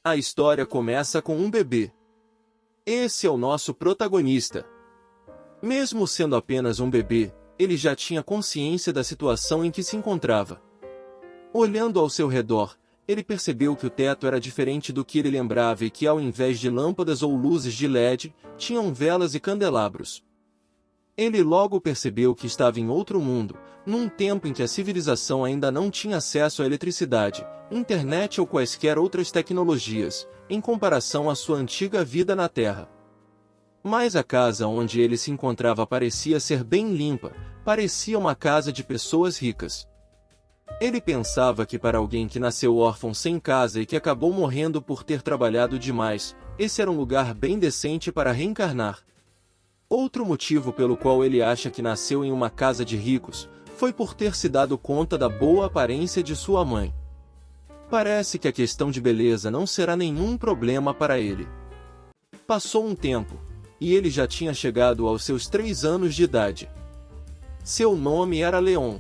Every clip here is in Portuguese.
A história começa com um bebê. Esse é o nosso protagonista. Mesmo sendo apenas um bebê, ele já tinha consciência da situação em que se encontrava. Olhando ao seu redor, ele percebeu que o teto era diferente do que ele lembrava e que, ao invés de lâmpadas ou luzes de LED, tinham velas e candelabros. Ele logo percebeu que estava em outro mundo, num tempo em que a civilização ainda não tinha acesso à eletricidade, internet ou quaisquer outras tecnologias, em comparação à sua antiga vida na Terra. Mas a casa onde ele se encontrava parecia ser bem limpa, parecia uma casa de pessoas ricas. Ele pensava que para alguém que nasceu órfão sem casa e que acabou morrendo por ter trabalhado demais, esse era um lugar bem decente para reencarnar. Outro motivo pelo qual ele acha que nasceu em uma casa de ricos, foi por ter se dado conta da boa aparência de sua mãe. Parece que a questão de beleza não será nenhum problema para ele. Passou um tempo, e ele já tinha chegado aos seus 3 anos de idade. Seu nome era Leon.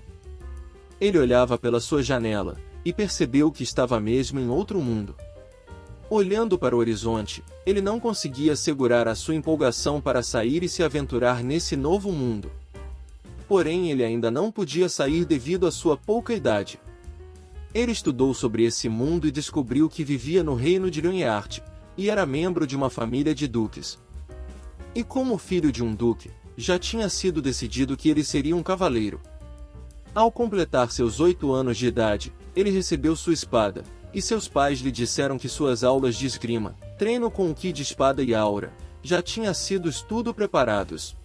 Ele olhava pela sua janela, e percebeu que estava mesmo em outro mundo. Olhando para o horizonte, ele não conseguia segurar a sua empolgação para sair e se aventurar nesse novo mundo. Porém, ele ainda não podia sair devido à sua pouca idade. Ele estudou sobre esse mundo e descobriu que vivia no reino de Lionheart, e era membro de uma família de duques. E como filho de um duque, já tinha sido decidido que ele seria um cavaleiro. Ao completar seus 8 anos de idade, ele recebeu sua espada, e seus pais lhe disseram que suas aulas de esgrima, treino com o ki de espada e aura, já tinham sido tudo preparados.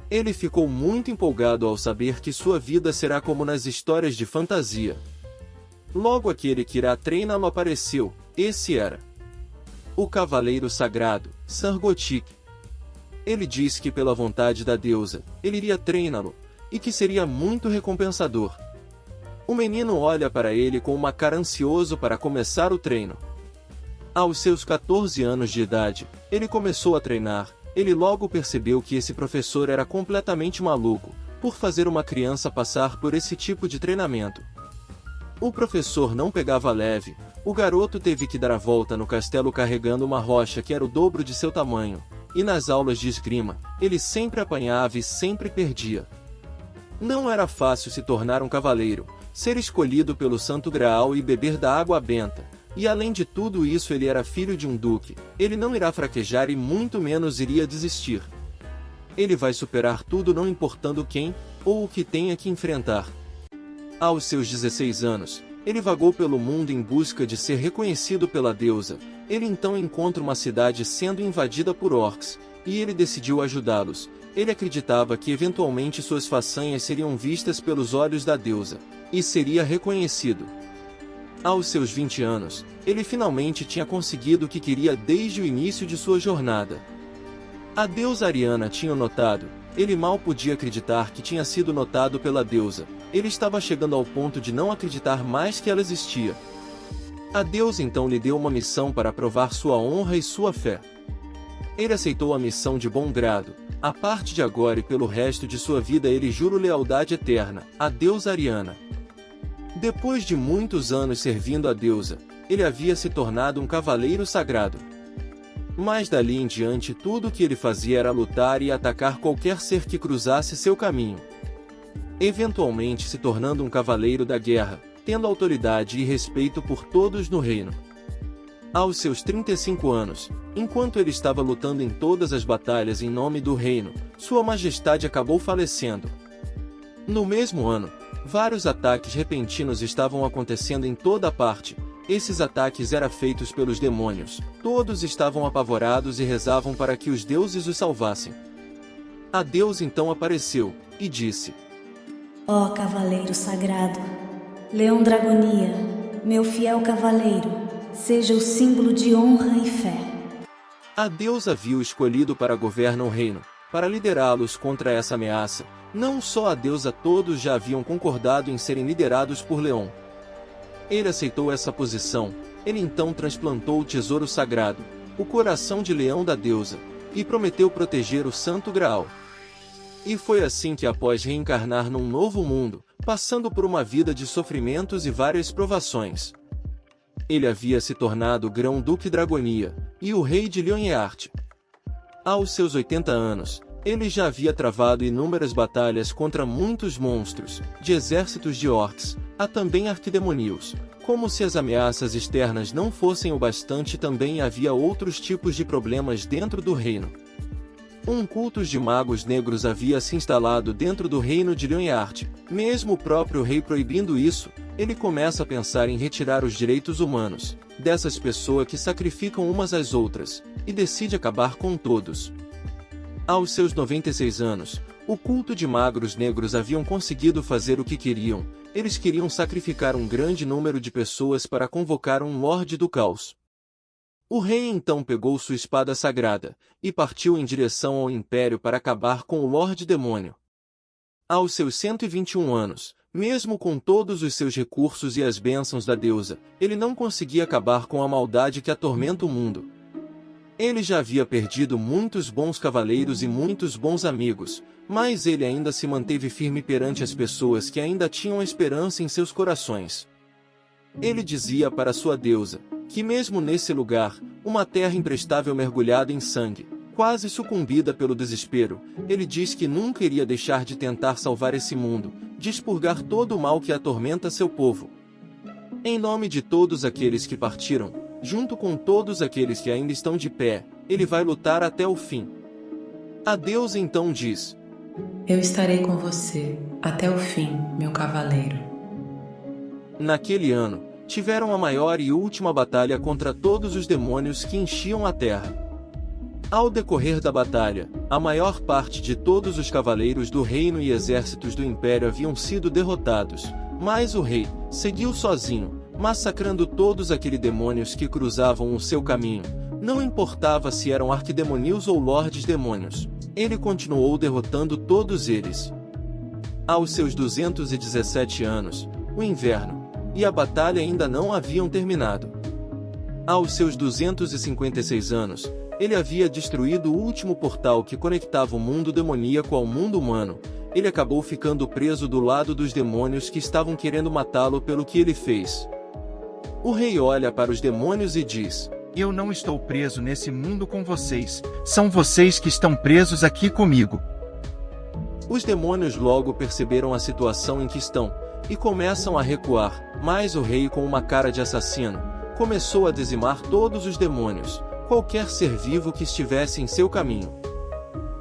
Ele ficou muito empolgado ao saber que sua vida será como nas histórias de fantasia. Logo aquele que irá treiná-lo apareceu, esse era o Cavaleiro Sagrado, Sargotik. Ele disse que pela vontade da deusa, ele iria treiná-lo, e que seria muito recompensador. O menino olha para ele com uma cara ansioso para começar o treino. Aos seus 14 anos de idade, ele começou a treinar. Ele logo percebeu que esse professor era completamente maluco, por fazer uma criança passar por esse tipo de treinamento. O professor não pegava leve, o garoto teve que dar a volta no castelo carregando uma rocha que era o dobro de seu tamanho, e nas aulas de esgrima, ele sempre apanhava e sempre perdia. Não era fácil se tornar um cavaleiro, ser escolhido pelo Santo Graal e beber da água benta, e além de tudo isso ele era filho de um duque, ele não irá fraquejar e muito menos iria desistir. Ele vai superar tudo não importando quem, ou o que tenha que enfrentar. Aos seus 16 anos, ele vagou pelo mundo em busca de ser reconhecido pela deusa. Ele então encontra uma cidade sendo invadida por orcs, e ele decidiu ajudá-los. Ele acreditava que eventualmente suas façanhas seriam vistas pelos olhos da deusa, e seria reconhecido. Aos seus 20 anos, ele finalmente tinha conseguido o que queria desde o início de sua jornada. A deusa Ariana tinha notado, ele mal podia acreditar que tinha sido notado pela deusa, ele estava chegando ao ponto de não acreditar mais que ela existia. A deusa então lhe deu uma missão para provar sua honra e sua fé. Ele aceitou a missão de bom grado. A partir de agora e pelo resto de sua vida ele jura lealdade eterna à deusa Ariana. Depois de muitos anos servindo a deusa, ele havia se tornado um cavaleiro sagrado. Mas dali em diante tudo o que ele fazia era lutar e atacar qualquer ser que cruzasse seu caminho. Eventualmente se tornando um cavaleiro da guerra, tendo autoridade e respeito por todos no reino. Aos seus 35 anos, enquanto ele estava lutando em todas as batalhas em nome do reino, Sua Majestade acabou falecendo. No mesmo ano, vários ataques repentinos estavam acontecendo em toda parte. Esses ataques eram feitos pelos demônios. Todos estavam apavorados e rezavam para que os deuses os salvassem. A deusa então apareceu, e disse: Ó Cavaleiro Sagrado, Leão Dragonia, meu fiel cavaleiro, seja o símbolo de honra e fé. A deusa viu escolhido para governar o reino, para liderá-los contra essa ameaça. Não só a deusa, todos já haviam concordado em serem liderados por Leon. Ele aceitou essa posição. Ele então transplantou o tesouro sagrado, o coração de leão da deusa, e prometeu proteger o Santo Graal. E foi assim que, após reencarnar num novo mundo, passando por uma vida de sofrimentos e várias provações, Ele havia se tornado Grão-Duque Dragonia e o rei de Lionheart. Aos seus 80 anos, ele já havia travado inúmeras batalhas contra muitos monstros, de exércitos de orcs, a também arquidemoníos. Como se as ameaças externas não fossem o bastante, também havia outros tipos de problemas dentro do reino. Um culto de magos negros havia se instalado dentro do reino de Lionheart. Mesmo o próprio rei proibindo isso, ele começa a pensar em retirar os direitos humanos dessas pessoas que sacrificam umas às outras, e decide acabar com todos. Aos seus 96 anos, o culto de magos negros haviam conseguido fazer o que queriam. Eles queriam sacrificar um grande número de pessoas para convocar um Lorde do Caos. O rei então pegou sua espada sagrada, e partiu em direção ao Império para acabar com o Lorde Demônio. Aos seus 121 anos, mesmo com todos os seus recursos e as bênçãos da deusa, ele não conseguia acabar com a maldade que atormenta o mundo. Ele já havia perdido muitos bons cavaleiros e muitos bons amigos, mas ele ainda se manteve firme perante as pessoas que ainda tinham esperança em seus corações. Ele dizia para sua deusa, que mesmo nesse lugar, uma terra imprestável mergulhada em sangue, quase sucumbida pelo desespero, ele diz que nunca iria deixar de tentar salvar esse mundo, de expurgar todo o mal que atormenta seu povo. Em nome de todos aqueles que partiram, junto com todos aqueles que ainda estão de pé, ele vai lutar até o fim. A deusa então diz: Eu estarei com você até o fim, meu cavaleiro. Naquele ano, tiveram a maior e última batalha contra todos os demônios que enchiam a terra. Ao decorrer da batalha, a maior parte de todos os cavaleiros do reino e exércitos do império haviam sido derrotados, mas o rei seguiu sozinho, massacrando todos aqueles demônios que cruzavam o seu caminho. Não importava se eram arquidemoníos ou lordes demônios, ele continuou derrotando todos eles. Aos seus 217 anos, o inverno e a batalha ainda não haviam terminado. Aos seus 256 anos, ele havia destruído o último portal que conectava o mundo demoníaco ao mundo humano. Ele acabou ficando preso do lado dos demônios que estavam querendo matá-lo pelo que ele fez. O rei olha para os demônios e diz: Eu não estou preso nesse mundo com vocês, são vocês que estão presos aqui comigo. Os demônios logo perceberam a situação em que estão, e começam a recuar, mas o rei, com uma cara de assassino, começou a dizimar todos os demônios, qualquer ser vivo que estivesse em seu caminho.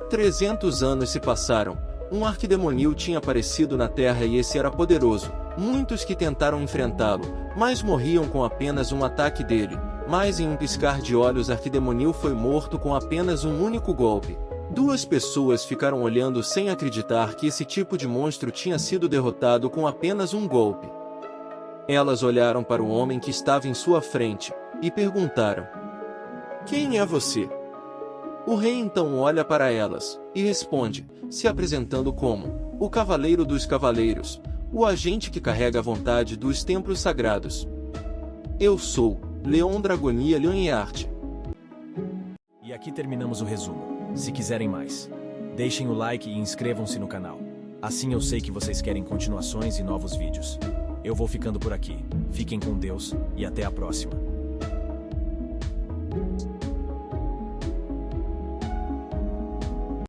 300 anos se passaram, um arquidemonio tinha aparecido na terra e esse era poderoso. Muitos que tentaram enfrentá-lo, mas morriam com apenas um ataque dele, mas em um piscar de olhos arquidemonio foi morto com apenas um único golpe. 2 pessoas ficaram olhando sem acreditar que esse tipo de monstro tinha sido derrotado com apenas um golpe. Elas olharam para o homem que estava em sua frente, e perguntaram: Quem é você? O rei então olha para elas, e responde, se apresentando como o Cavaleiro dos Cavaleiros, o agente que carrega a vontade dos templos sagrados. Eu sou Leon Dragonia Lionheart. E aqui terminamos o resumo. Se quiserem mais, deixem o like e inscrevam-se no canal. Assim eu sei que vocês querem continuações e novos vídeos. Eu vou ficando por aqui. Fiquem com Deus e até a próxima.